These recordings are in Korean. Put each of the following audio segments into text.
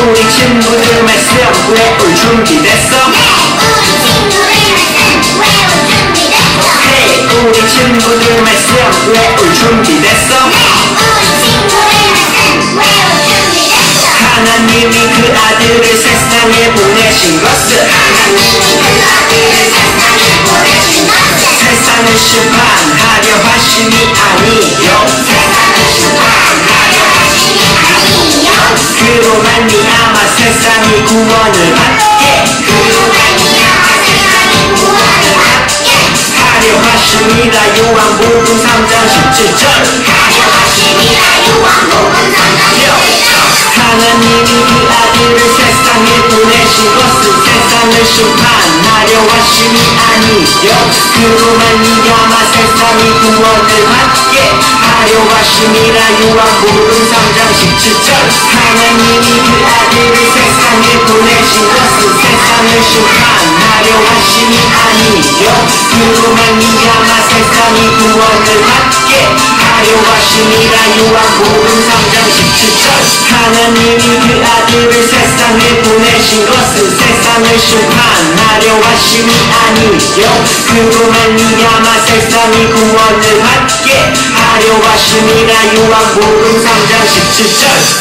우리 친구들 말씀 외울 준비됐어? Hey, 우리 친구들 말씀 외울 준비됐어? 하나님이 그 아들을 세상에 보내신 것은 세상을 심판하려 하심이 아니요 그로 말미암아 세상이 구원을 받게 하려 하심이라 요한복음 3장 17절 하나님이 그 아들을 세상에 보내신 것은 세상을 심판하려 하심이 아니요 그로 말미암아 세상이 구원을 받게 하려 하심이라 요한복음 3장 17절 하나님이 그 아들을 세상에 보내신 것은 세상을 심판하려 하심이 아니요 그로 말미암아 세상이 구원을 받게 하려 하심이라 요한복음 3장 17절 하나님이 그 아들을 세상에 보내신 것은 세상을 심판하려 하심이 아니요 그로 말미암아 세상이 구원을 받게 하려 하심이라 요한복음 3장 17절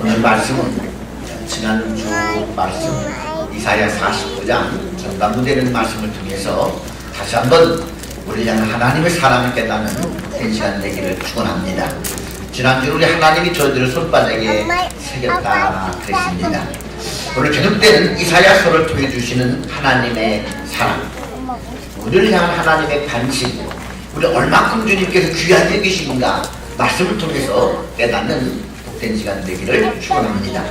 오늘 말씀은 지난주 말씀 이사야 49장 전반부되는 말씀을 통해서 다시 한번 우리 향한 하나님의 사랑을 깨닫는 된 시간 되기를 축원합니다. 지난주 우리 하나님이 저희들을 손바닥에 새겼다 그랬습니다. 오늘 저녁 때는 이사야서를 통해 주시는 하나님의 사랑, 우리를 향한 하나님의 관심, 우리 얼마큼 주님께서 귀한 여기신가 말씀을 통해서 깨닫는 복된 시간 되기를 축원합니다.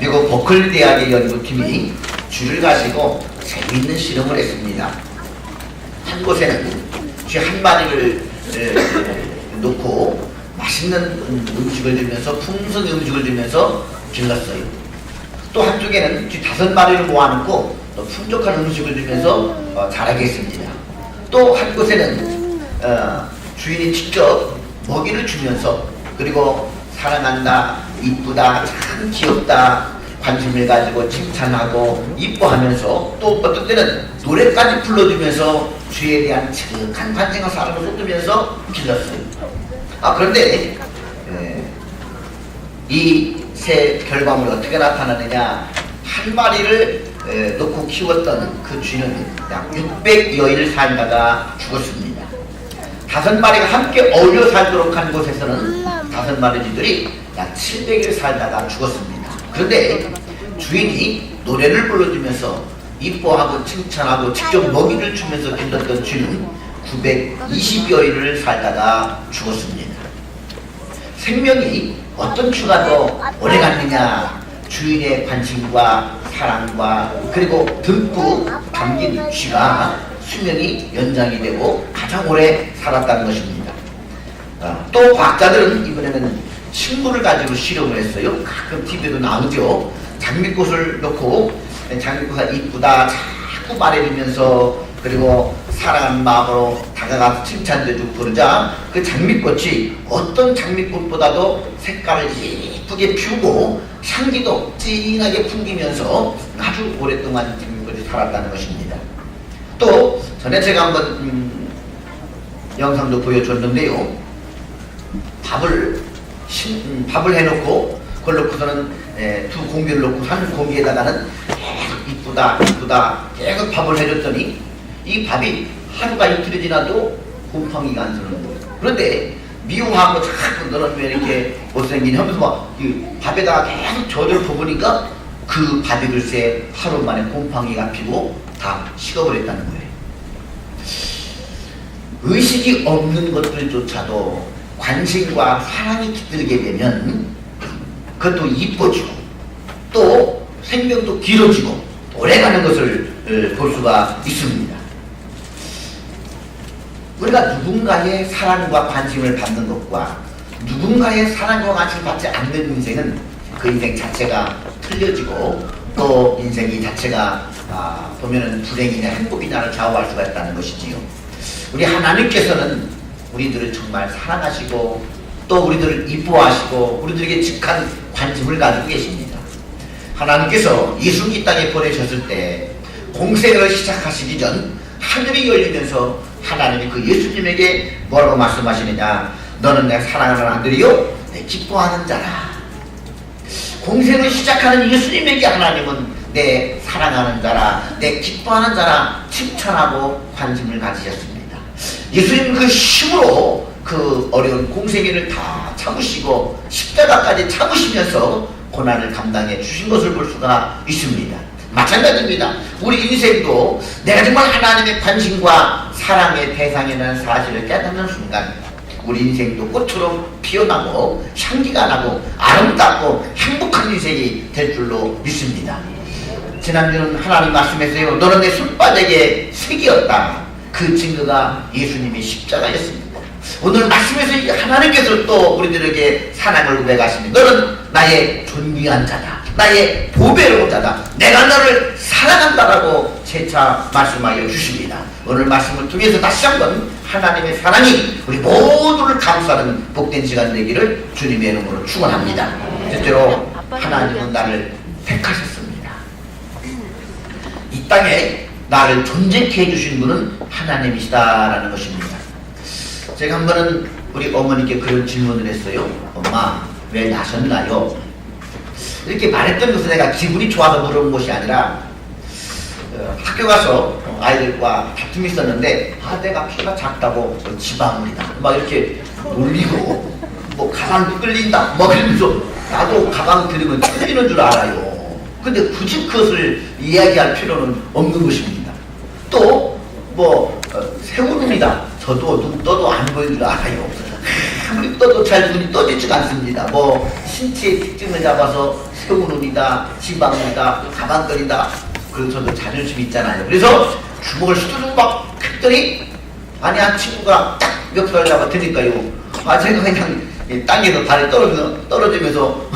미국 버클리 대학의 연구팀이 쥐를 가지고 재미있는 실험을 했습니다. 한 곳에는 쥐 한 마리를 놓고 맛있는 음식을 주면서 풍성한 음식을 주면서 길렀어요. 또 한쪽에는 쥐 5마리를 모아놓고 또 풍족한 음식을 주면서 자라게 했습니다. 또 한 곳에는 주인이 직접 먹이를 주면서 그리고 사랑한다, 이쁘다, 참 귀엽다 관심을 가지고 칭찬하고 이뻐하면서 또 어떤 때는 노래까지 불러주면서 주에 대한 지극한 관심과 사랑을 쏟으면서 길렀어요. 그런데 이 새 결과물이 어떻게 나타나느냐, 한 마리를 놓고 키웠던 그 쥐는 약 600여일 살다가 죽었습니다. 5마리가 함께 어울려 살도록 한 곳에서는 5마리 쥐들이 약 700일 살다가 죽었습니다. 그런데 주인이 노래를 불러주면서 이뻐하고 칭찬하고 직접 먹이를 주면서 길렀던 쥐는 920여일을 살다가 죽었습니다. 생명이 어떤 쥐가 더 오래 갔느냐, 주인의 관심과 사랑과 그리고 듬뿍 담긴 쥐가 수명이 연장이 되고 가장 오래 살았다는 것입니다. 또 과학자들은 이번에는 식물을 가지고 실험을 했어요. 가끔 TV에도 나오죠. 장미꽃을 놓고 장미꽃이 이쁘다 자꾸 말해주면서 그리고 사랑하는 마음으로 다가가서 칭찬도 해주고 그러자 그 장미꽃이 어떤 장미꽃보다도 색깔을 예쁘게 피우고 향기도 진하게 풍기면서 아주 오랫동안 장미꽃이 살았다는 것입니다. 또 전에 제가 한번 영상도 보여줬는데요. 밥을 해놓고 그걸 놓고서는 두 공기를 놓고 한 공기에다가는 이쁘다 계속 밥을 해줬더니 이 밥이 하루가 이틀이 지나도 곰팡이가 안 서는 거예요. 그런데 미용하고 자꾸 넣어놓으면 이렇게 못생긴 하면서 막 이 밥에다가 계속 저절 부으니까 그 밥이 글쎄 하루 만에 곰팡이가 피고 다 식어버렸다는 거예요. 의식이 없는 것들조차도 관심과 사랑이 깃들게 되면 그것도 이뻐지고 또 생명도 길어지고 오래가는 것을 볼 수가 있습니다. 우리가 누군가의 사랑과 관심을 받는 것과 누군가의 사랑과 관심을 받지 않는 인생은 그 인생 자체가 틀려지고 또 인생이 자체가 보면은 불행이냐 행복이냐를 좌우할 수가 있다는 것이지요. 우리 하나님께서는 우리들을 정말 사랑하시고 또 우리들을 이뻐하시고 우리들에게 직한 관심을 가지고 계십니다. 하나님께서 예수님 이 땅에 보내셨을 때 공생을 시작하시기 전 하늘이 열리면서 하나님이 그 예수님에게 뭐라고 말씀하시느냐, 너는 내 사랑하는 아들이요 내 기뻐하는 자라. 공생을 시작하는 예수님에게 하나님은 내 사랑하는 자라, 내 기뻐하는 자라 칭찬하고 관심을 가지셨습니다. 예수님은 그 힘으로 그 어려운 공생애를 다 참으시고 십자가까지 참으시면서 고난을 감당해 주신 것을 볼 수가 있습니다. 마찬가지입니다. 우리 인생도 내가 정말 하나님의 관심과 사랑의 대상이라는 사실을 깨닫는 순간 우리 인생도 꽃처럼 피어나고 향기가 나고 아름답고 행복한 인생이 될 줄로 믿습니다. 지난주는 하나님 말씀했어요. 너는 내 손바닥에 색이었다. 그 증거가 예수님의 십자가였습니다. 오늘 말씀에서 하나님께서 또 우리들에게 사랑을 고백하십니다. 너는 나의 존귀한 자다. 나의 보배로운 자다. 내가 너를 사랑한다라고 재차 말씀하여 주십니다. 오늘 말씀을 통해서 다시 한번 하나님의 사랑이 우리 모두를 감싸는 복된 시간 되기를 주님의 이름으로 축원합니다. 실제로 하나님은 나를 택하셨습니다. 이 땅에 나를 존재케 해주신 분은 하나님이시다라는 것입니다. 제가 한 번은 우리 어머니께 그런 질문을 했어요. 엄마, 왜 나셨나요? 이렇게 말했던 것은 내가 기분이 좋아서 물어본 것이 아니라 학교 가서 아이들과 다툼이 있었는데 내가 키가 작다고 지방울이다 막 이렇게 놀리고 뭐 가방도 끌린다 막 이러면서 나도 가방 들으면 틀리는 줄 알아요. 근데 굳이 그것을 이야기할 필요는 없는 것입니다. 또 뭐 새우눈이다. 저도 눈 떠도 안 보이는 줄 알아요. 아무리 떠도 잘 눈이 떠지지가 않습니다. 뭐 신체의 특징을 잡아서 새우눈이다, 지방이다, 가방끈이다. 그래서 저도 자존심이 있잖아요. 그래서 주먹을 수두둑 막 했더니 아니야 친구가 딱 멱살을 잡아 드니까요. 제가 그냥 땅에서 발이 떨어지면서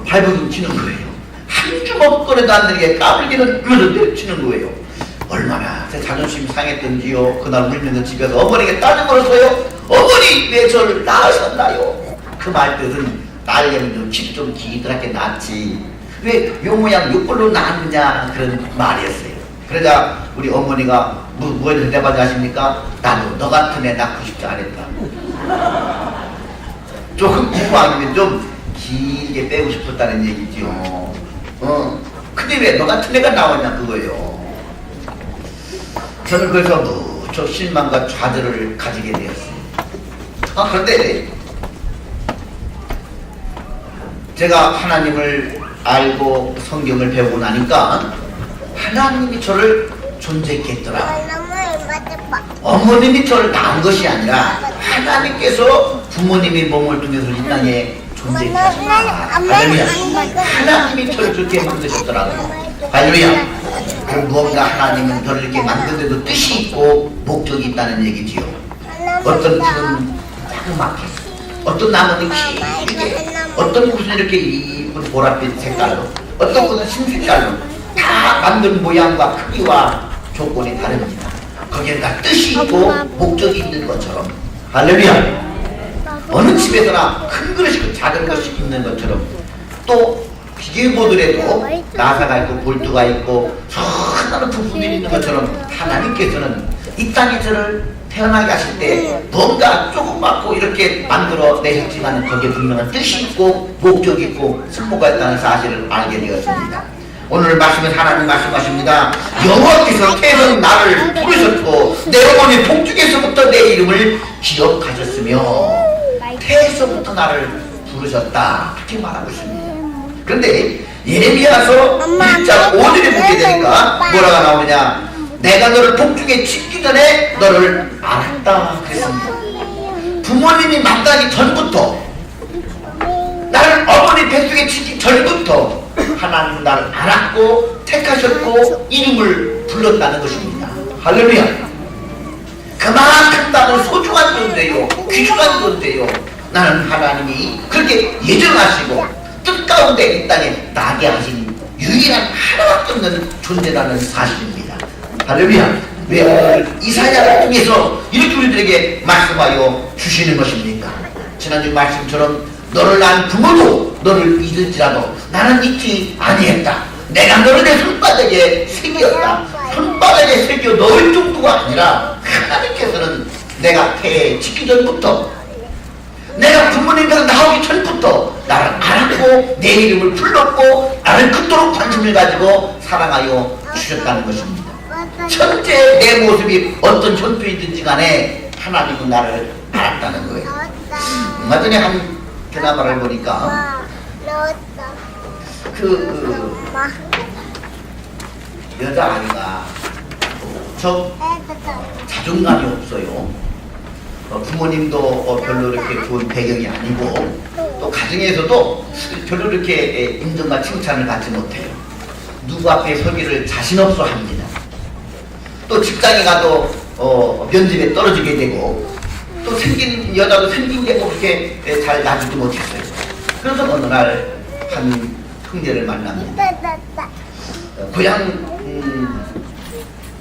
발버둥 치는 거예요. 한 주먹 꺼내도 안 되게 까불기는 하면서 치는 거예요. 얼마나 제 자존심 상했던지요. 그날 울면서 집에서 어머니가 따져 물었어요. 어머니 왜 저를 낳으셨나요? 그 말 뜻은 낳으려면 좀 집 좀 기드럽게 낳지 왜 요 모양 요꼴로 낳느냐 그런 말이었어요. 그러자 우리 어머니가 뭐에 대답하지 아십니까? 나도 너 같은 애 낳고 싶지 않았다. 조금 공부하면 좀 길게 빼고 싶었다는 얘기죠. 근데 왜 너 같은 애가 나왔냐 그거예요. 저는 그래서 무척 실망과 좌절을 가지게 되었어요. 그런데 제가 하나님을 알고 성경을 배우고 나니까 하나님이 저를 존재케 했더라. 어머님이 저를 낳은 것이 아니라 하나님께서 부모님이 몸을 통해서 이 땅에 존재케 하셨다. 할렐루야. 하나님이 저를 그렇게 만드셨더라고요. 할렐루야. 그 무언가 하나님은 저를 이렇게 만드는데도 뜻이 있고 목적이 있다는 얘기지요. 어떤 풀은 자그맣게, 어떤 나무는 길게, 어떤 곳은 이렇게 이쁜 보랏빛 색깔로, 어떤 곳은 흰색깔로 다 만든 모양과 크기와 조건이 다릅니다. 거기에 다 뜻이 있고 목적이 있는 것처럼. 할렐루야. 어느 집에서나 큰 그릇이 있고 작은 것이 있는 것처럼 또 비교해 보더라도 나사가 있고 볼트가 있고 수많은 부품들이 있는 것처럼 하나님께서는 이 땅에 저를 태어나게 하실 때 뭔가 조그맣고 이렇게 만들어 내셨지만 거기에 분명한 뜻이 있고 목적이 있고 승모가 있다는 사실을 알게 되었습니다. 오늘 말씀은 하나님 말씀하십니다. 여호와께서 태어난 나를 부르셨고 내 어머니 복중에서부터 내 이름을 기억하셨으며 태에서부터 나를 부르셨다. 그렇게 말하고 있습니다. 그런데 예레미야서 1장 5절에 보게 되니까 뭐라고 나오느냐, 내가 너를 복중에 짓기 전에 너를 알았다 그랬습니다. 부모님이 만나기 전부터, 나를 어머니 뱃속에 짓기 전부터 하나님은 나를 알았고 택하셨고 이름을 불렀다는 것입니다. 할렐루야. 그만큼 나는 소중한 존재요, 귀중한 존재요. 나는 하나님이 그렇게 예정하시고 뜻 가운데 이 땅에 나게 하신 유일한 하나밖에 없는 존재라는 사실입니다. 할렐루야. 왜 이사야를 통해서 이렇게 우리들에게 말씀하여 주시는 것입니까? 지난주 말씀처럼 너를 낳은 부모도 너를 잊을지라도 나는 잊지 아니했다. 내가 너를 내 손바닥에 새겼다. 손바닥에 새겨 넣을 정도가 아니라 하나님께서는 내가 태에 짓기 전부터, 내가 부모님께서 나오기 전부터 나를 알았고 내 이름을 불렀고 나를 그토록 관심을 가지고 사랑하여 주셨다는 것입니다. 현재 내 모습이 어떤 형편이든지 간에 하나님은 나를 알았다는 거예요. 얼마 전에 한 드라마를 보니까 여자아이가 자존감이 없어요. 부모님도 별로 이렇게 좋은 배경이 아니고 또 가정에서도 별로 이렇게 인정과 칭찬을 받지 못해요. 누구 앞에 서기를 자신 없어 합니다. 또 직장에 가도 면접에 떨어지게 되고 또 생긴 여자도 생긴 게 그렇게 잘 나지도 못했어요. 그래서 어느 날 한 형제를 만납니다. 고향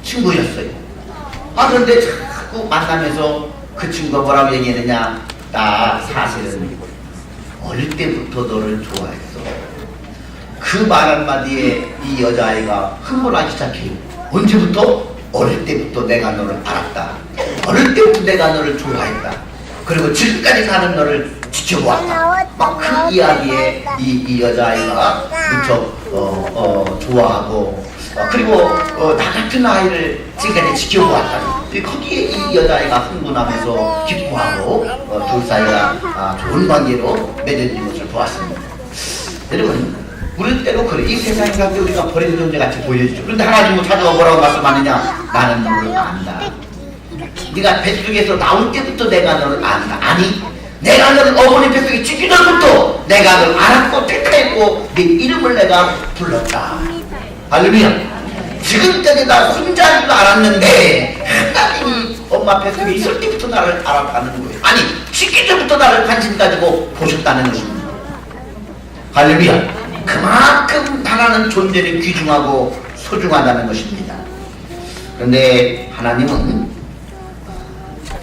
친구였어요. 그런데 자꾸 만나면서 그 친구가 뭐라고 얘기했느냐, 나 사실은 어릴 때부터 너를 좋아했어. 그 말 한마디에 이 여자아이가 흥분하기 시작해요. 언제부터? 어릴 때부터 내가 너를 알았다. 어릴 때부터 내가 너를 좋아했다. 그리고 지금까지 사는 너를 지켜보았다. 막 그 이야기에 이 여자아이가 무척 좋아하고 그리고 나 같은 아이를 지금까지 지켜보았다. 거기에 이 여자아이가 흥분하면서 기뻐하고 둘 사이가 좋은 관계로 맺어진 것을 보았습니다. 여러분, 우리 때도 그래. 이 세상에 갈 때 우리가 버린 존재같이 보여지죠. 그런데 하나님은 찾아와 뭐라고 말씀하느냐, 나는 너를 안다. 네가 뱃속에서 나올 때부터 내가 너를 안다. 아니, 내가 너를 어머니 뱃속에 짓기 전부터 내가 너를 알았고 택하였고 네 이름을 내가 불렀다. 할렐루야. 지금까지 나 혼자인 줄 알았는데 하나님이 엄마 뱃속에 있을 때부터 나를 알았다는 거예요. 아니, 짓기 전부터 나를 관심 가지고 보셨다는 것입니다. 할렐루야. 그만큼 하나는 존재는 귀중하고 소중하다는 것입니다. 그런데 하나님은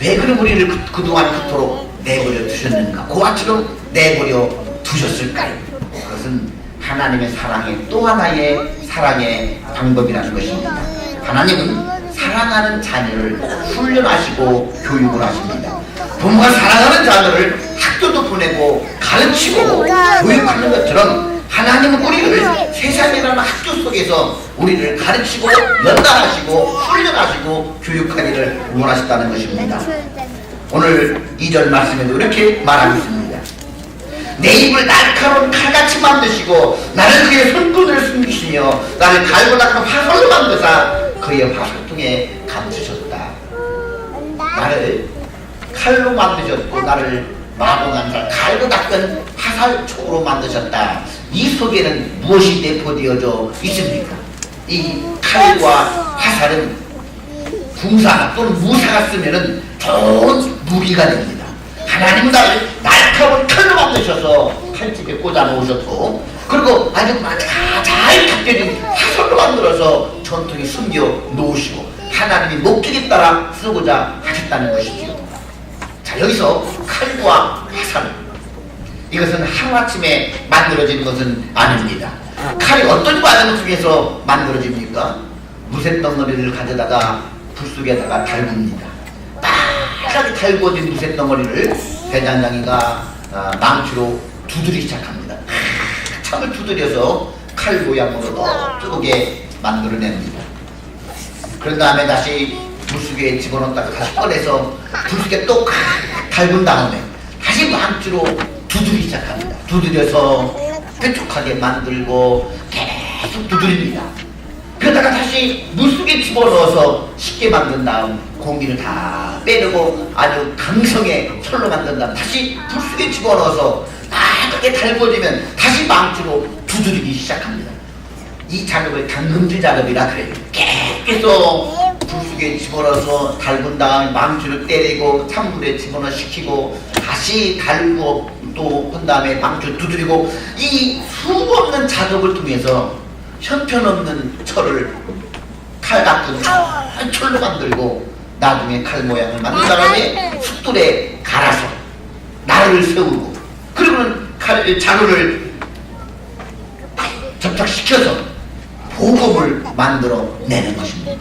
왜 그럼 우리를 그동안 그토록 내버려 두셨는가? 고아처럼 내버려 두셨을까요? 그것은 하나님의 사랑의 또 하나의 사랑의 방법이라는 것입니다. 하나님은 사랑하는 자녀를 훈련하시고 교육을 하십니다. 부모가 사랑하는 자녀를 학교도 보내고 가르치고 교육하는 것처럼 하나님은 우리를 세상이라는 학교 속에서 우리를 가르치고 연단하시고 훈련하시고 교육하기를 원하셨다는 것입니다. 오늘 2절 말씀에도 이렇게 말하고 있습니다. 내 입을 날카로운 칼같이 만드시고 나를 그의 손끝을 숨기시며 나를 갈고 닦아 화살로 만드사 그의 화살통에 감추셨다. 나를 칼로 만드셨고 나를 마동한 갈고 닦은 화살촉으로 만드셨다. 이 속에는 무엇이 내포되어져 있습니까? 이 칼과 화살은 궁사 또는 무사가 쓰면은 좋은 무기가 됩니다. 하나님은 나를 날카로운 칼로 만드셔서 칼집에 꽂아 놓으셨고, 그리고 아주 잘 각져진 화살로 만들어서 전통에 숨겨 놓으시고 하나님이 목적에 따라 쓰고자 하셨다는 것이지요. 자, 여기서 칼과 화살, 이것은 하루아침에 만들어지는 것은 아닙니다. 칼이 어떤 과정 속에서 만들어집니까? 무쇠덩어리를 가져다가 불 속에다가 달굽니다. 빨갛게 달구어진 무쇠덩어리를 대장장이가 망치로 두드리기 시작합니다. 참을 두드려서 칼 모양으로 넓게 만들어냅니다. 그런 다음에 다시 물속에 집어넣다가 다시 꺼내서 불속에 또 달군 다음에 다시 망치로 두드리기 시작합니다. 두드려서 뾰족하게 만들고 계속 두드립니다. 그러다가 다시 물속에 집어넣어서 쉽게 만든 다음 공기를 다 빼내고 아주 강성의 철로 만든 다음 다시 불속에 집어넣어서 빨갛게 달궈지면 다시 망치로 두드리기 시작합니다. 이 작업을 당금질 작업이라 그래요. 계속 불속에 집어넣어서 달군 다음 망치를 때리고 찬물에 집어넣어 식히고 다시 달구어 또 한 다음에 망치를 두드리고 이 수없는 작업을 통해서 형편없는 철을 칼 같은 철로 만들고 나중에 칼 모양을 만든 다음에 숫돌에 갈아서 나루를 세우고 그리고는 자루를 접착시켜서 보급을 만들어 내는 것입니다.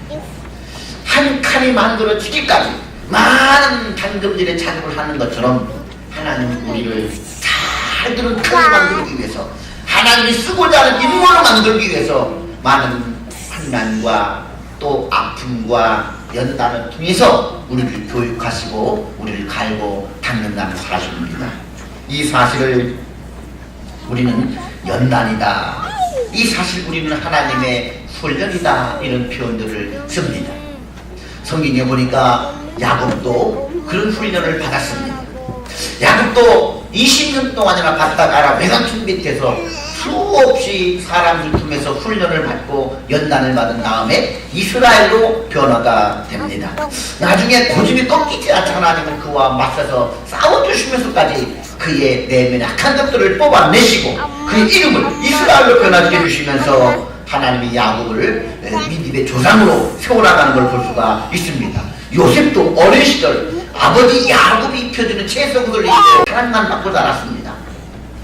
한 칸이 만들어지기까지 많은 당금질의 작업을 하는 것처럼 하나님 우리를 잘 드는 칼을 만들기 위해서 하나님이 쓰고자 하는 인물을 만들기 위해서 많은 환난과 또 아픔과 연단을 통해서 우리를 교육하시고 우리를 갈고 닦는다는 사실입니다. 이 사실을 우리는 연단이다, 이 사실 우리는 하나님의 훈련이다, 이런 표현들을 씁니다. 성경에 보니까 야곱도 그런 훈련을 받았습니다. 야곱도 20년 동안이나 받다가 외곽촌 밑에서 수없이 사람들 통해서 훈련을 받고 연단을 받은 다음에 이스라엘로 변화가 됩니다. 나중에 고집이 꺾이지 않자 하나님은 그와 맞서서 싸워주시면서까지 그의 내면의 악한 것들을 뽑아내시고 그의 이름을 이스라엘로 변화시켜 주시면서 하나님이 야곱을 믿음의 조상으로 세워나가는 걸 볼 수가 있습니다. 요셉도 어린 시절 아버지 야곱이 입혀주는 채석을 사랑만 받고 자랐습니다.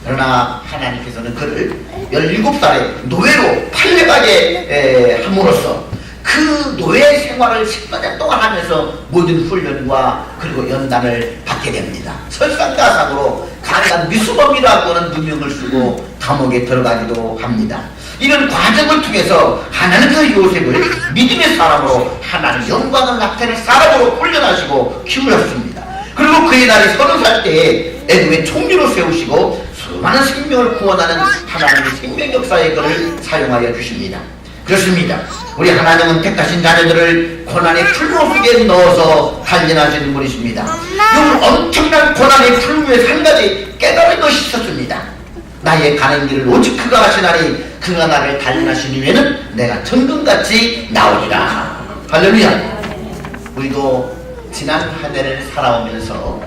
그러나 하나님께서는 그를 17살에 노예로 팔려가게 함으로써 그 노예 생활을 10년 동안 하면서 모든 훈련과 그리고 연단을 받게 됩니다. 설상가상으로 강한 미수범이라고 하는 누명을 쓰고 감옥에 들어가기도 합니다. 이런 과정을 통해서 하나님 그 요셉을 믿음의 사람으로 하나님 영광을 나타낼 사람으로 훈련하시고 키우셨습니다. 그리고 그의 나이 30살 때에 에돔의 총리로 세우시고 수많은 생명을 구원하는 하나님의 생명 역사의 것을 사용하여 주십니다. 그렇습니다. 우리 하나님은 택하신 자녀들을 고난의 풀무 속에 넣어서 단련하시는 분이십니다. 이 엄청난 고난의 풀무에서 한 가지 깨달은 것이 있었습니다. 나의 가는 길을 오직 그가 하시나니 그가 나를 단련하신 후에는 내가 천금같이 나오리라. 할렐루야. 우리도 지난 한 해를 살아오면서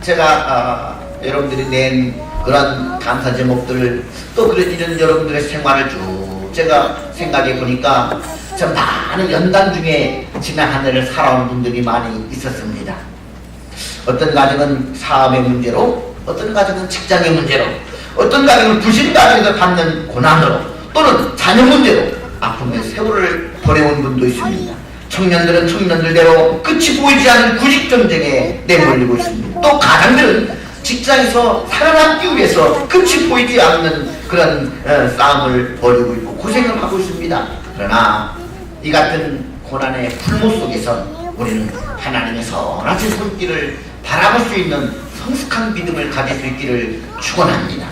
제가 여러분들이 낸 그런 감사 제목들 또 그런 이런 여러분들의 생활을 쭉 제가 생각해 보니까 참 많은 연단 중에 지난 한 해를 살아온 분들이 많이 있었습니다. 어떤 가정은 사업의 문제로, 어떤 가정은 직장의 문제로, 어떤 가정은 불신 가정에서 받는 고난으로, 또는 자녀 문제로 아픔의 세월을 보내온 분도 있습니다. 청년들은 청년들대로 끝이 보이지 않는 구직 전쟁에 내몰리고 있습니다. 또 가장들은 직장에서 살아남기 위해서 끝이 보이지 않는 그런 싸움을 벌이고 있고 고생을 하고 있습니다. 그러나 이 같은 고난의 풀무 속에서 우리는 하나님의 선하신 손길을 바라볼 수 있는 성숙한 믿음을 가질 수 있기를 축원합니다.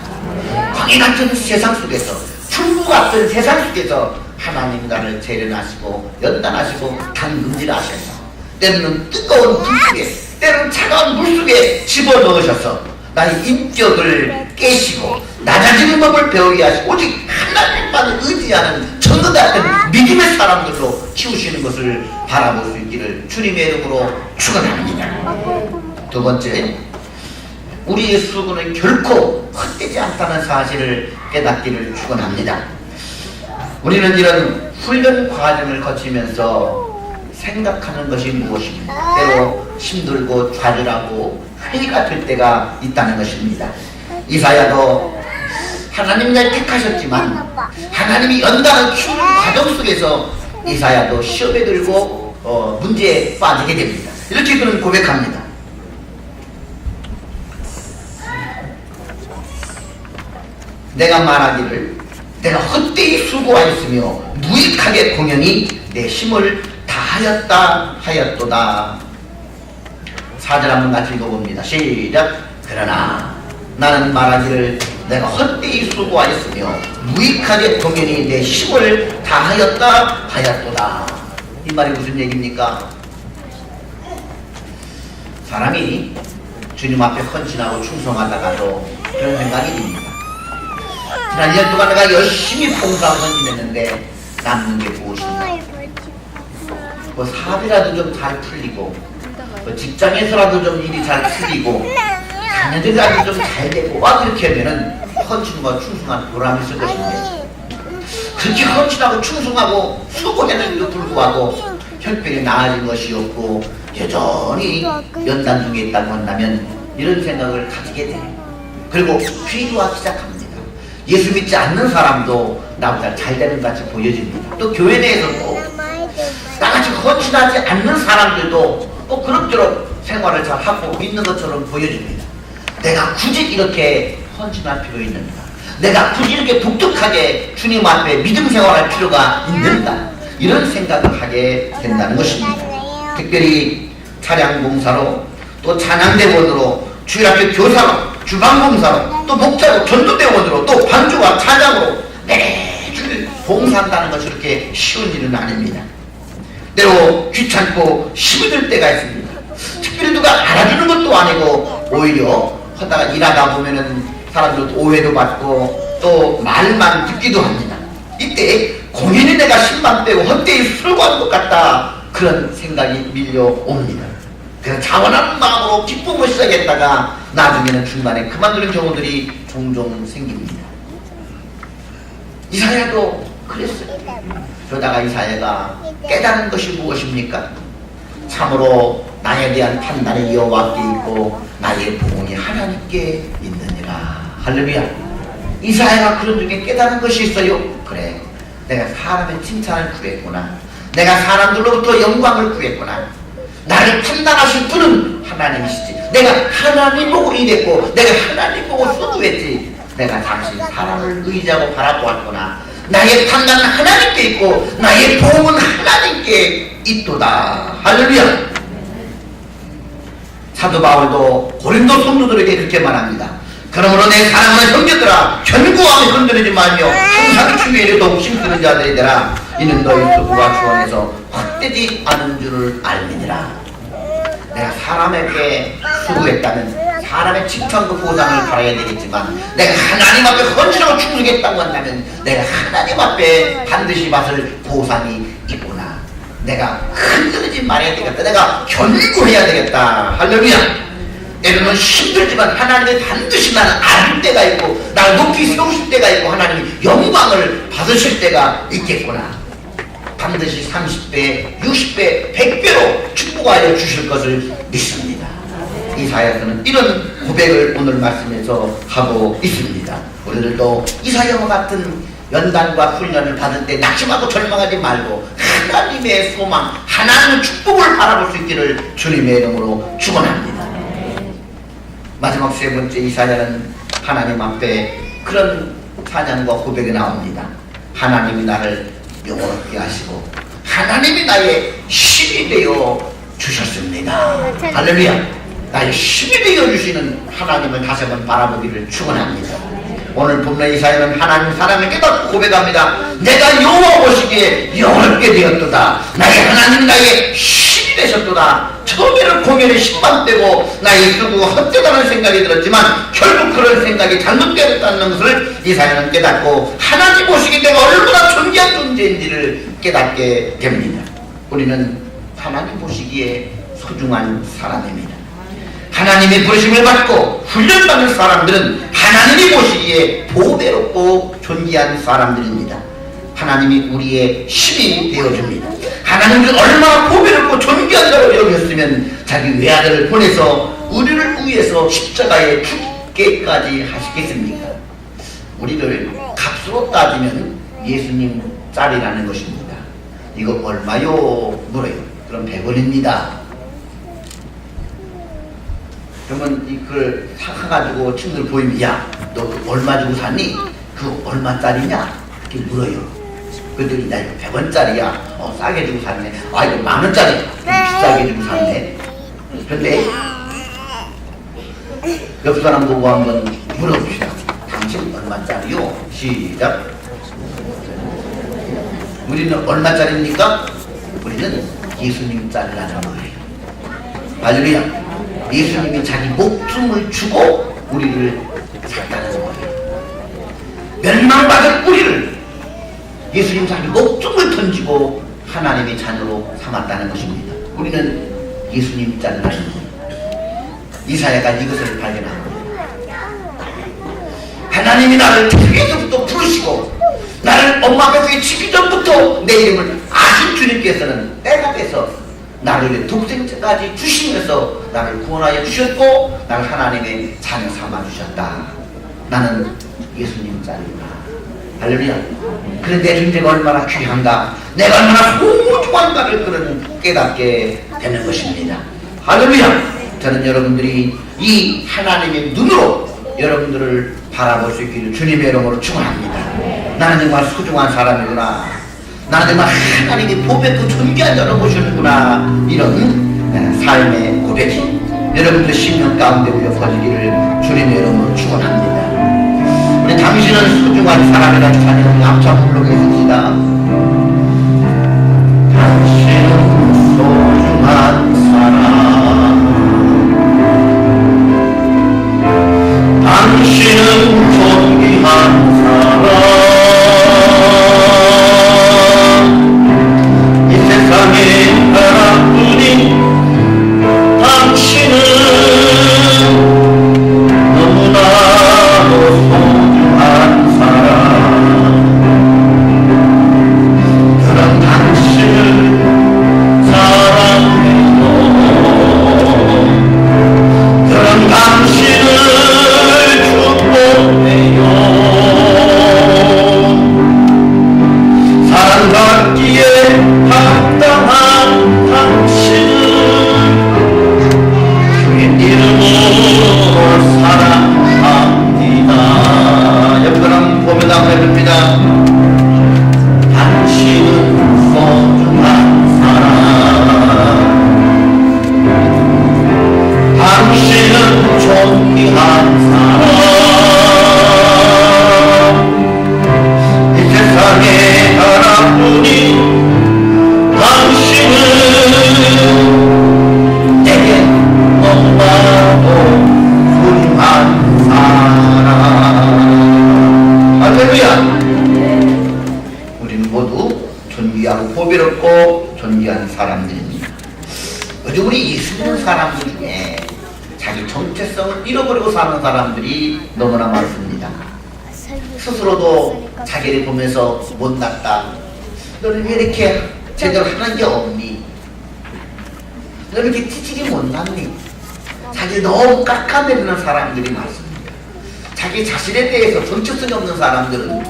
광야 같은 세상 속에서 풍부 같은 세상 속에서 하나님 나를 재련하시고 연단하시고 당금질하셔서 때로는 뜨거운 불 속에 때로는 차가운 물 속에 집어넣으셔서 나의 인격을 깨시고 낮아지는 법을 배우게 하시고 오직 하나님만 의지하는 전도 같은 믿음의 사람들로 키우시는 것을 바라볼 수 있기를 주님의 이름으로 축원합니다. 두 번째, 우리의 수고는 결코 헛되지 않다는 사실을 깨닫기를 축원합니다. 우리는 이런 훈련 과정을 거치면서 생각하는 것이 무엇입니까? 때로 힘들고 좌절하고 회의가 될 때가 있다는 것입니다. 이사야도 하나님이 날 택하셨지만 하나님이 연단을 키우는 과정 속에서 이사야도 시험에 들고 문제에 빠지게 됩니다. 이렇게 그는 고백합니다. 내가 말하기를 내가 헛되이 수고하였으며 무익하게 공연히 내 힘을 다하였다 하였도다. 4절 한번 같이 읽어봅니다. 시작. 그러나 나는 말하기를 내가 헛되이 수고하였으며 무익하게 공연히 내 힘을 다하였다 하였도다. 이 말이 무슨 얘기입니까? 사람이 주님 앞에 헌신하고 충성하다가도 그런 생각이 듭니다. 지난 1년 동안 내가 열심히 봉사하고 헌신했는데 남는 게 무엇인가? 뭐 사업이라도 좀 잘 풀리고 뭐 직장에서라도 좀 일이 잘 풀리고 자녀들이라도 좀 잘 되고 막 이렇게 하면은 헌신과 충성한 보람이 있을 것인데 그렇게 헌신하고 충성하고 수고했는데도 불구하고 형편이 나아진 것이 없고 여전히 연단 중에 있다고 한다면 이런 생각을 가지게 돼요. 그리고 비교하기 시작합니다. 예수 믿지 않는 사람도 나보다 잘 되는 것 같이 보여집니다. 또 교회 내에서도 나같이 헌신하지 않는 사람들도 또 그럭저럭 생활을 잘 하고 있는 것처럼 보여집니다. 내가 굳이 이렇게 헌신할 필요 있는가? 내가 굳이 이렇게 독특하게 주님 앞에 믿음 생활할 필요가 있는가? 이런 생각을 하게 된다는 것입니다. 특별히 차량봉사로 또 찬양대원으로 주일학교 교사로 주방봉사로 또 목자로 전도대원으로 또 반주와 찬양으로 매주 봉사한다는 것이 그렇게 쉬운 일은 아닙니다. 때로 귀찮고 힘이 들 때가 있습니다. 특별히 누가 알아주는 것도 아니고 오히려 하다가 일하다 보면은 사람들도 오해도 받고 또 말만 듣기도 합니다. 이때 공연히 내가 힘만 빼고 헛되이 술고한 것 같다 그런 생각이 밀려옵니다. 그래서 자원하는 마음으로 기쁨을 시작했다가 나중에는 중간에 그만두는 경우들이 종종 생깁니다. 이사야도 그랬어요. 그러다가 이사야가 깨달은 것이 무엇입니까? 참으로 나에 대한 판단이 여호와께 있고 나의 보응이 하나님께 있느니라. 할렐루야. 이사야가 그런 중에 깨달은 것이 있어요. 그래, 내가 사람의 칭찬을 구했구나. 내가 사람들로부터 영광을 구했구나. 나를 판단하실 분은 하나님이시지. 내가 하나님 보고 일했고 내가 하나님 보고 수고했지. 내가 잠시 사람을 의지하고 바라보았구나. 나의 판단은 하나님께 있고 나의 도움은 하나님께 있도다. 할렐루야. 사도 바울도 고린도 성도들에게 그렇게 말합니다. 그러므로 내 사랑하는 형제들아, 견고함에 흔들리지 말며 항상 주의 일에 더욱 힘쓰는 자들이 되라. 이는 너희 수고가 주원에서 헛되지 않은 줄을 알미니라. 내가 사람에게 수고했다면 사람의 칭찬과 보상을 바라야 되겠지만 내가 하나님 앞에 헌신하고 충성했다고 한다면 내가 하나님 앞에 반드시 받을 보상이 있구나. 내가 흔들리지 말아야 되겠다. 내가 견고해야 되겠다. 할렐루야. 때로는 힘들지만 하나님이 반드시 나는 알을 때가 있고 나를 높이 세우실 때가 있고 하나님이 영광을 받으실 때가 있겠구나. 반드시 30배, 60배, 100배로 축복하여 주실 것을 믿습니다. 이사야서는 이런 고백을 오늘 말씀에서 하고 있습니다. 우리들도 이사야와 같은 연단과 훈련을 받을 때 낙심하고 절망하지 말고 하나님의 소망, 하나님의 축복을 바라볼 수 있기를 주님의 이름으로 축원합니다. 마지막 세 번째, 이사야는 하나님 앞에 그런 찬양과 고백이 나옵니다. 하나님이 나를 영원하게 하시고 하나님이 나의 힘이 되어 주셨습니다. 할렐루야. 나의 힘이 되어 주시는 하나님을 다시 한번 바라보기를 축원합니다. 오늘 본문 이사야는 하나님 사랑을 깨닫고 고백합니다. 내가 여호와 보시기에 영원하게 되었도다. 나의 하나님 나의 힘이 되셨도다. 처음에는 공연에 10만 빼고 나의 수고가 헛되다는 생각이 들었지만 결국 그런 생각이 잘못되었다는 것을 이사야는 깨닫고 하나님 보시기에 내가 얼마나 존귀한 존재인지를 깨닫게 됩니다. 우리는 하나님 보시기에 소중한 사람입니다. 하나님의 부르심을 받고 훈련받는 사람들은 하나님이 보시기에 보배롭고 존귀한 사람들입니다. 하나님이 우리의 힘이 되어줍니다. 하나님은 얼마나 보배롭고 존귀한 자로 여겼으면 자기 외아들을 보내서 우리를 위해서 십자가에 죽게까지 하시겠습니까? 우리를 값으로 따지면 예수님 짤이라는 것입니다. 이거 얼마요? 물어요. 그럼 100원입니다. 그러면 이걸 사가지고 친구들 보이면 야, 너 얼마 주고 샀니? 그 얼마짜리냐? 이렇게 물어요. 그들이 나 이거 100원짜리야. 싸게 주고 샀네. 아, 이거 10,000원짜리. 좀 비싸게 주고 샀네. 그런데 옆 사람 보고 한번 물어봅시다. 당신 얼마짜리요? 시작. 우리는 얼마짜리입니까? 우리는 예수님짜리라는 거예요. 할렐루야. 예수님이 자기 목숨을 주고 우리를 샀다는 거예요. 멸망받을 우리를 예수님 자기 목숨을 던지고 하나님의 자녀로 삼았다는 것입니다. 우리는 예수님 짤이라는 거예요. 이사야가 이것을 발견합니다. 하나님이 나를 태에서부터 부르시고 나를 엄마 뱃속에 치기 전부터 내 이름을 아신 주님께서는 때가 돼서 나를 독생자까지 주시면서 나를 구원하여 주셨고 나를 하나님의 자녀 삼아 주셨다. 나는 예수님 짤이구나. 할렐루야. 그런데 내 존재가 얼마나 귀한가, 내가 얼마나 소중한가를 그런 깨닫게 되는 것입니다. 할렐루야. 저는 여러분들이 이 하나님의 눈으로 여러분들을 바라볼 수 있기를 주님의 이름으로 축원합니다. 나는 정말 소중한 사람이구나. 나는 정말 하나님이 보배고 존귀한 자로 보시는구나. 이런 삶의 고백이 여러분들 심령 가운데 울려 퍼지기를 주님의 이름으로 축원합니다. 우리 당신은 소중한 사람이라는 찬양을 앞장 불러보겠습니다. 당신은 소중한 사람, 당신은 존귀한 사람, 세상에 하나뿐인 당신은 너무나도 소중한 사람, 그런 당신을 사랑해요. 그런 당신을 축복해요. 사랑받기에 합당한 당신을 주의 이름으로 사랑합니다. 옆사람 보면 한번 해봅니다. 당신은 소중한 사람, 당신은 존귀한 사람, 이 세상에 하나뿐인 당신은 내게 너무나도 소중한 사람. 할렐루야. 우리는 모두 존귀하고 보배롭고 존귀한 사람들입니다. 요즘 우리 예수 믿는 사람들 중에 자기 정체성을 잃어버리고 사는 사람들이 너무나 많습니다. 스스로도 자기를 보면서 못났다. 너는 왜 이렇게 제대로 하는 게 없니? 너는 이렇게 찌질이 못났니? 자기 너무 깎아내리는 사람들이 많습니다. 자기 자신에 대해서 정체성이 없는 사람들은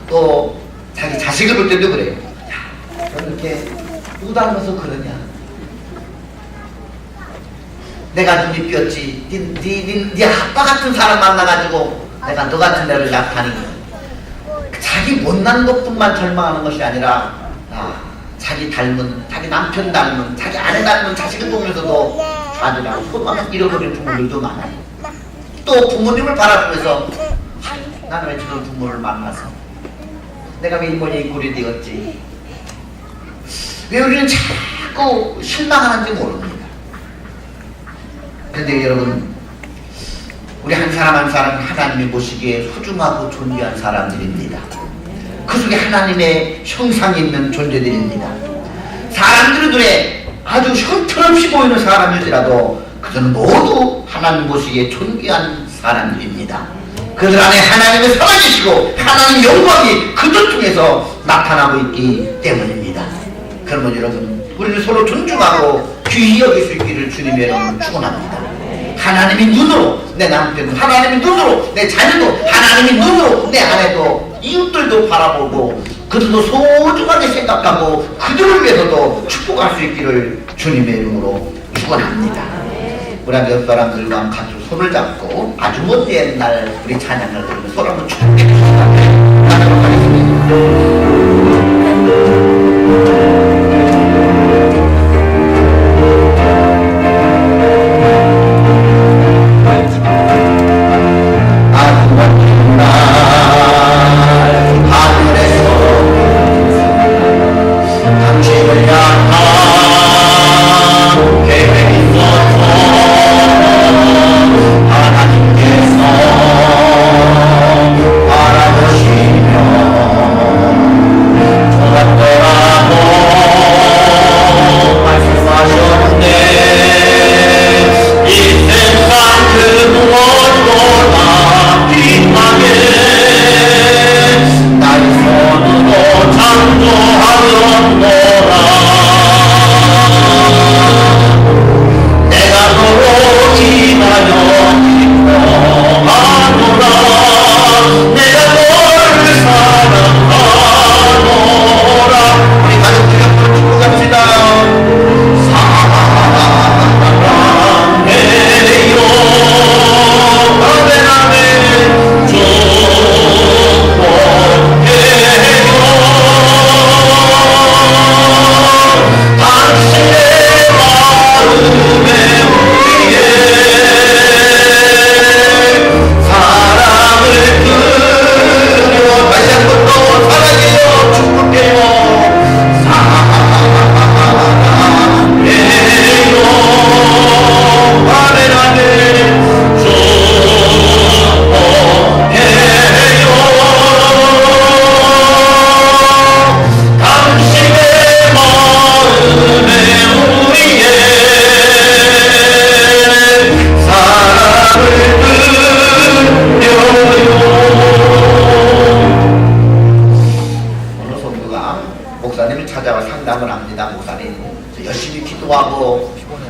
또 자기 자식을 볼 때도 그래요. 야, 너는 이렇게 누구 닮아서 그러냐? 내가 눈이 삐었지. 네 아빠 같은 사람 만나가지고 내가 너 같은 애를 낳다니. 자기 못난 것뿐만 절망하는 것이 아니라 자기 닮은, 자기 남편 닮은, 자기 아내 닮은 자식을 보면서도 좌절하고 소망을 잃어버리는 부모들도 많아요. 또 부모님을 바라보면서 나는 왜 저런 부모를 만나서 내가 왜 이모니 꼴이 되었지? 왜 우리는 자꾸 실망하는지 모릅니다. 그런데 여러분, 우리 한 사람 한 사람 하나님이 보시기에 소중하고 존귀한 사람들입니다. 그 속에 하나님의 형상이 있는 존재들입니다. 사람들의 눈에 아주 형편없이 보이는 사람일지라도 그들은 모두 하나님 보시기에 존귀한 사람들입니다. 그들 안에 하나님의 살아계시고 하나님의 영광이 그들 통해서 나타나고 있기 때문입니다. 그러면 여러분, 우리는 서로 존중하고 귀히 여길 수 있기를 주님의 이름으로 축원합니다. 하나님의 눈으로 내 남편도, 하나님의 눈으로 내 자녀도, 하나님의 눈으로 내 아내도, 이웃들도 바라보고 그들도 소중하게 생각하고 그들을 위해서도 축복할 수 있기를 주님의 이름으로 축원합니다. 우리 몇 사람들과 같이 손을 잡고 아주 먼 옛날 우리 찬양을 들으며 서로 한번 축복해 주시다 하도록 하겠습니다.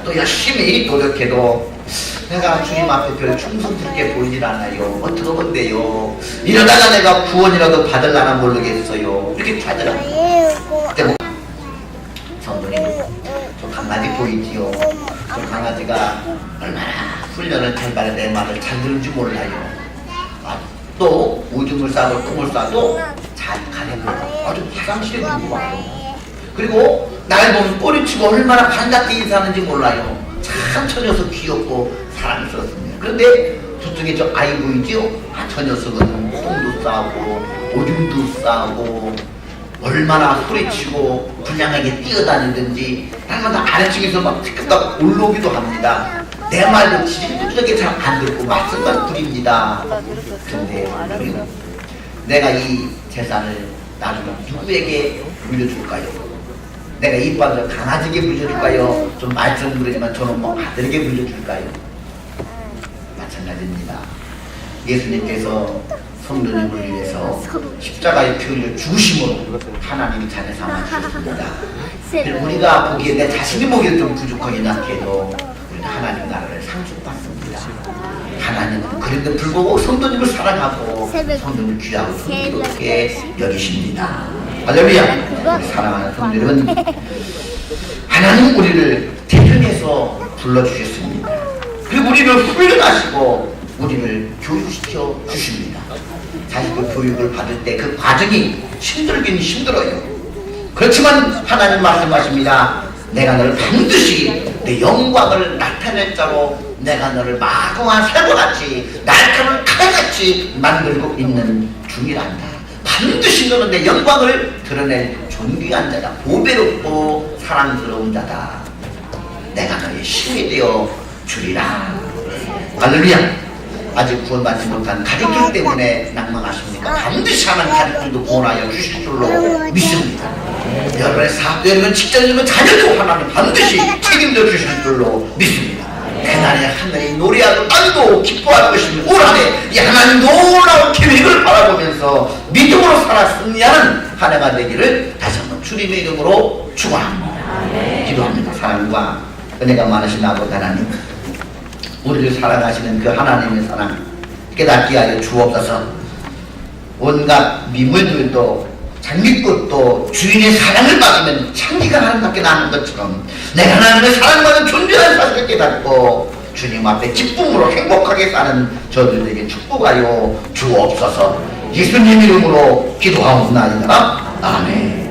또 열심히 노력해도 내가 주님 앞에 별 충성스럽게 보이질 않아요. 어떻게 건데요? 이러다가 내가 구원이라도 받을라나 모르겠어요. 이렇게 하더라고요. 그때 성도님, 저 강아지 보이지요? 저 강아지가 얼마나 훈련을 잘 받아 내 말을 잘 들은지 몰라요. 또 오줌을 싸고 똥을 싸도 잘 가려고 아주 화장실에 두고 와요. 그리고 날 보면 꼬리치고 얼마나 반갑게 인사하는지 몰라요. 참 저 녀석 귀엽고 사랑스럽습니다. 그런데 저쪽에 저 아이 보이죠? 저 녀석은 똥도 싸고 오줌도 싸고 얼마나 소리치고 불량하게 뛰어다니든지 날마다 아래층에서 막 티끌딱 올라오기도 합니다. 내 말도 지지부지하게 잘 안 듣고 말씀만 부립니다. 그런데 내가 이 재산을 나중에 누구에게 물려줄까요? 내가 이빨을 강아지에게 물려줄까요? 좀 말씀 부르지만 저는 뭐 아들에게 물려줄까요? 마찬가지입니다. 예수님께서 성도님을 위해서 십자가의 피 흘려 죽으심으로 하나님이 자녀 삼아주셨습니다. 우리가 보기에 내 자신이 보기에 좀 부족하긴 한데도 우리는 하나님 나라를 상속받습니다. 하나님은 그런데 불구하고 성도님을 사랑하고 성도님을 귀하고 존귀롭게 여기십니다. 할렐루야. 사랑하는 성도들은 하나님 우리를 태평해서 불러주셨습니다. 그리고 우리를 훈련하시고 우리를 교육시켜 주십니다. 사실 그 교육을 받을 때 그 과정이 힘들긴 힘들어요. 그렇지만 하나님 말씀하십니다. 내가 너를 반드시 내 영광을 나타낼 자로 내가 너를 마구한 새보같이 날카로운 칼같이 만들고 있는 중이란다. 반드시 너는 내 영광을 드러낼 존귀한 자다. 보배롭고 사랑스러운 자다. 내가 너의 힘이 되어 주리라. 할렐루야. 아직 구원받지 못한 가족들 때문에 낭망하십니까? 반드시 하나님 가족들도 구원하여 주실 줄로 믿습니다. 여러분의 사업, 여러분 직장이면 자녀도 하나님 반드시 책임져 주실 줄로 믿습니다. 대단히 하늘이 노래하고 땅도 기뻐할 것입니다. 올 한해 이 하나님 놀라운 계획을 바라보면서 믿음으로 살아 승리하는 한 해가 되기를 다시 한번 주님의 이름으로 축원합니다. 기도합니다. 사랑과 은혜가 많으신 아버지 하나님, 우리를 사랑하시는 그 하나님의 사랑 깨닫게 하여 주옵소서. 온갖 미물들도 장미꽃도 주인의 사랑을 받으면 향기가 하나님께 나는 것처럼 내가 하나님의 사랑받은 존재하는 사실을 깨닫고 주님 앞에 기쁨으로 행복하게 사는 저들에게 축복하여 주옵소서. 예수님 이름으로 기도하옵나이다. 아멘.